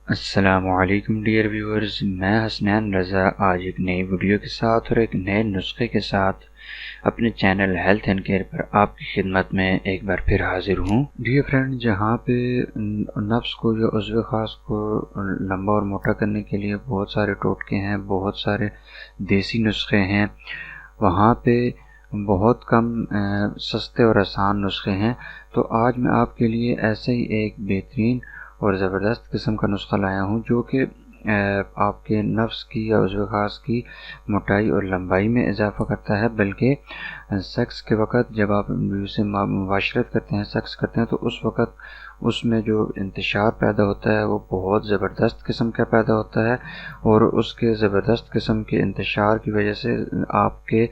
السلام علیکم dear viewers, میں حسنین رضا آج ایک نئی ویڈیو کے ساتھ اور ایک نئے نسخے کے ساتھ اپنے چینل ہیلتھ اینڈ کیئر پر آپ کی خدمت میں ایک بار پھر حاضر ہوں۔ ڈیئر فرینڈ، جہاں پہ نفس کو یا عضو خاص کو لمبا اور موٹا کرنے کے لیے بہت سارے ٹوٹکے ہیں، بہت سارے دیسی نسخے ہیں، وہاں پہ بہت کم سستے اور آسان نسخے ہیں۔ تو آج میں آپ کے لیے ایسے ہی ایک بہترین اور زبردست قسم کا نسخہ لایا ہوں جو کہ آپ کے نفس کی یا عضو خاص کی موٹائی اور لمبائی میں اضافہ کرتا ہے، بلکہ سیکس کے وقت جب آپ سے مباشرت کرتے ہیں، سیکس کرتے ہیں، تو اس وقت اس میں جو انتشار پیدا ہوتا ہے وہ بہت زبردست قسم کا پیدا ہوتا ہے، اور اس کے زبردست قسم کے انتشار کی وجہ سے آپ کے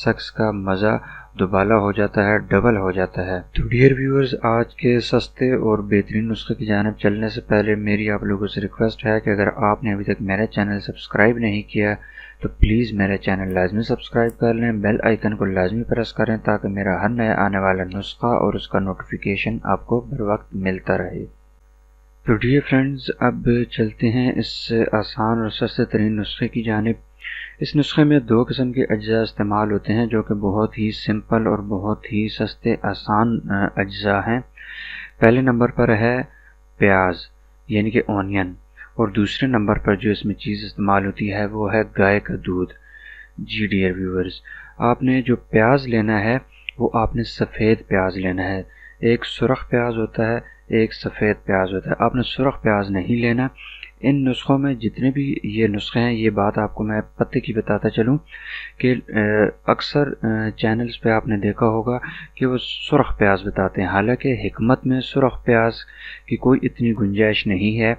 سیکس کا مزہ دوبالا ہو جاتا ہے، ڈبل ہو جاتا ہے۔ تو ڈیئر ویورز، آج کے سستے اور بہترین نسخے کی جانب چلنے سے پہلے میری آپ لوگوں سے ریکویسٹ ہے کہ اگر آپ نے ابھی تک میرا چینل سبسکرائب نہیں کیا تو پلیز میرا چینل لازمی سبسکرائب کر لیں، بیل آئیکن کو لازمی پریس کریں تاکہ میرا ہر نیا آنے والا نسخہ اور اس کا نوٹیفیکیشن آپ کو بر وقت ملتا رہے۔ تو ڈیئر فرینڈز، اب چلتے ہیں اس آسان اور سستے ترین نسخے کی جانب۔ اس نسخے میں دو قسم کے اجزاء استعمال ہوتے ہیں جو کہ بہت ہی سمپل اور بہت ہی سستے آسان اجزاء ہیں۔ پہلے نمبر پر ہے پیاز یعنی کہ اونین، اور دوسرے نمبر پر جو اس میں چیز استعمال ہوتی ہے وہ ہے گائے کا دودھ۔ جی ڈیئر ویورز، آپ نے جو پیاز لینا ہے وہ آپ نے سفید پیاز لینا ہے۔ ایک سرخ پیاز ہوتا ہے، ایک سفید پیاز ہوتا ہے۔ آپ نے سرخ پیاز نہیں لینا۔ ان نسخوں میں جتنے بھی یہ نسخے ہیں، یہ بات آپ کو میں پتے کی بتاتا چلوں کہ اکثر چینلز پہ آپ نے دیکھا ہوگا کہ وہ سرخ پیاز بتاتے ہیں، حالانکہ حکمت میں سرخ پیاز کی کوئی اتنی گنجائش نہیں ہے۔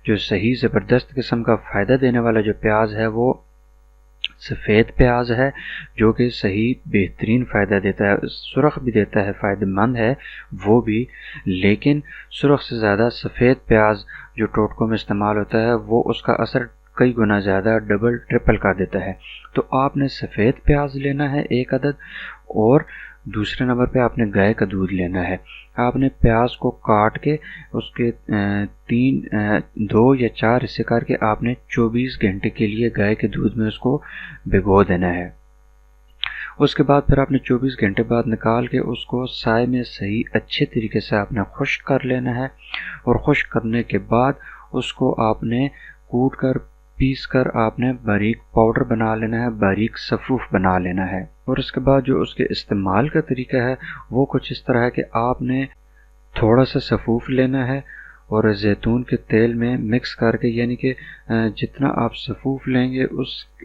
جو صحیح زبردست قسم کا فائدہ دینے والا جو پیاز ہے وہ سفید پیاز ہے، جو کہ صحیح بہترین فائدہ دیتا ہے۔ سرخ بھی دیتا ہے، فائدہ مند ہے وہ بھی، لیکن سرخ سے زیادہ سفید پیاز جو ٹوٹکوں میں استعمال ہوتا ہے وہ اس کا اثر کئی گنا زیادہ ڈبل ٹرپل کا دیتا ہے۔ تو آپ نے سفید پیاز لینا ہے ایک عدد، اور دوسرے نمبر پہ آپ نے گائے کا دودھ لینا ہے۔ آپ نے پیاز کو کاٹ کے اس کے دو یا چار حصے کر کے آپ نے 24 گھنٹے کے لیے گائے کے دودھ میں اس کو بھگو دینا ہے۔ اس کے بعد پھر آپ نے 24 گھنٹے بعد نکال کے اس کو سائے میں صحیح اچھے طریقے سے آپ نے خشک کر لینا ہے، اور خشک کرنے کے بعد اس کو آپ نے کوٹ کر پیس کر آپ نے باریک پاؤڈر بنا لینا ہے، باریک صفوف بنا لینا ہے۔ اور اس کے بعد جو اس کے استعمال کا طریقہ ہے وہ کچھ اس طرح ہے کہ آپ نے تھوڑا سا صفوف لینا ہے اور زیتون کے تیل میں مکس کر کے، یعنی کہ جتنا آپ صفوف لیں گے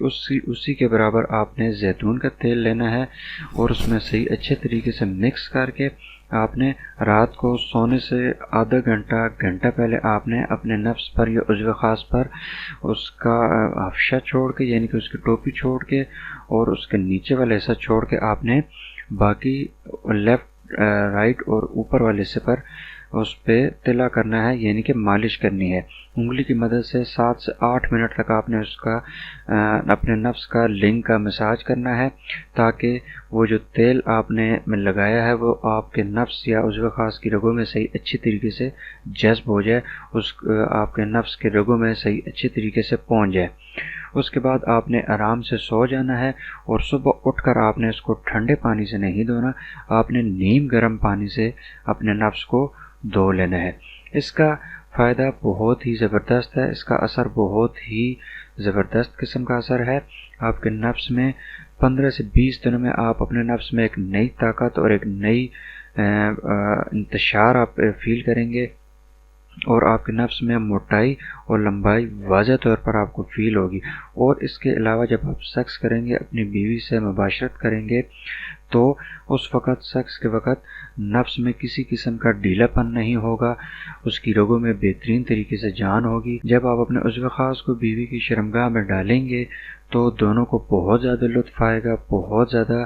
اسی کے برابر آپ نے زیتون کا تیل لینا ہے، اور اس میں صحیح اچھے طریقے سے مکس کر کے آپ نے رات کو سونے سے آدھا گھنٹہ پہلے آپ نے اپنے نفس پر یا عضو خاص پر اس کا حفشہ چھوڑ کے، یعنی کہ اس کی ٹوپی چھوڑ کے اور اس کے نیچے والا حصہ چھوڑ کے آپ نے باقی لیفٹ رائٹ اور اوپر والے حصے پر اس پہ تلا کرنا ہے، یعنی کہ مالش کرنی ہے۔ انگلی کی مدد سے 7 سے 8 منٹ تک آپ نے اس کا اپنے نفس کا لنگ کا مساج کرنا ہے، تاکہ وہ جو تیل آپ نے لگایا ہے وہ آپ کے نفس یا عضو خاص کی رگوں میں صحیح اچھی طریقے سے جذب ہو جائے، آپ کے نفس کے رگوں میں صحیح اچھی طریقے سے پہنچ جائے۔ اس کے بعد آپ نے آرام سے سو جانا ہے، اور صبح اٹھ کر آپ نے اس کو ٹھنڈے پانی سے نہیں دھونا، آپ نے نیم گرم پانی سے اپنے نفس کو دھو لینا ہے۔ اس کا فائدہ بہت ہی زبردست ہے، اس کا اثر بہت ہی زبردست قسم کا اثر ہے۔ آپ کے نفس میں 15 سے 20 دنوں میں آپ اپنے نفس میں ایک نئی طاقت اور ایک نئی انتشار آپ فیل کریں گے، اور آپ کے نفس میں موٹائی اور لمبائی واضح طور پر آپ کو فیل ہوگی۔ اور اس کے علاوہ جب آپ سیکس کریں گے، اپنی بیوی سے مباشرت کریں گے، تو اس وقت سیکس کے وقت نفس میں کسی قسم کا ڈھیلا پن نہیں ہوگا، اس کی رگوں میں بہترین طریقے سے جان ہوگی۔ جب آپ اپنے عضو خاص کو بیوی کی شرمگاہ میں ڈالیں گے تو دونوں کو بہت زیادہ لطف آئے گا، بہت زیادہ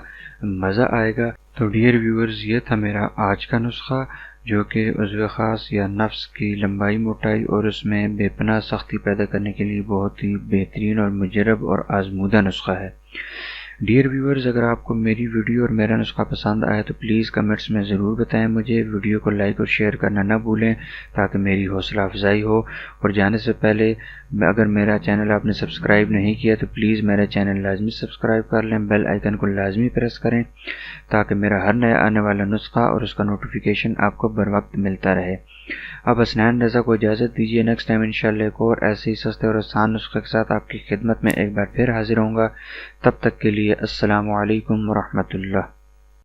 مزہ آئے گا۔ تو ڈیئر ویورز، یہ تھا میرا آج کا نسخہ جو کہ عضو خاص یا نفس کی لمبائی موٹائی اور اس میں بے پناہ سختی پیدا کرنے کے لیے بہت ہی بہترین اور مجرب اور آزمودہ نسخہ ہے۔ ڈیئر ویورز، اگر آپ کو میری ویڈیو اور میرا نسخہ پسند آئے تو پلیز کمنٹس میں ضرور بتائیں مجھے. ویڈیو کو لائک اور شیئر کرنا نہ بھولیں تاکہ میری حوصلہ افزائی ہو. اور جانے سے پہلے اگر میرا چینل آپ نے سبسکرائب نہیں کیا تو پلیز میرا چینل لازمی سبسکرائب کر لیں. بیل آئیکن کو لازمی پریس کریں تاکہ میرا ہر نیا آنے والا نسخہ اور اس کا نوٹیفیکیشن آپ کو بر وقت ملتا رہے. اب حسنین رضا کو اجازت دیجیے. نیکسٹ ٹائم انشاءاللہ ایک اور ایسے ہی سستے اور آسان نسخے کے ساتھ آپ کی خدمت میں ایک بار پھر حاضر ہوں گا. تب تک کے لیے السلام علیکم ورحمۃ اللہ.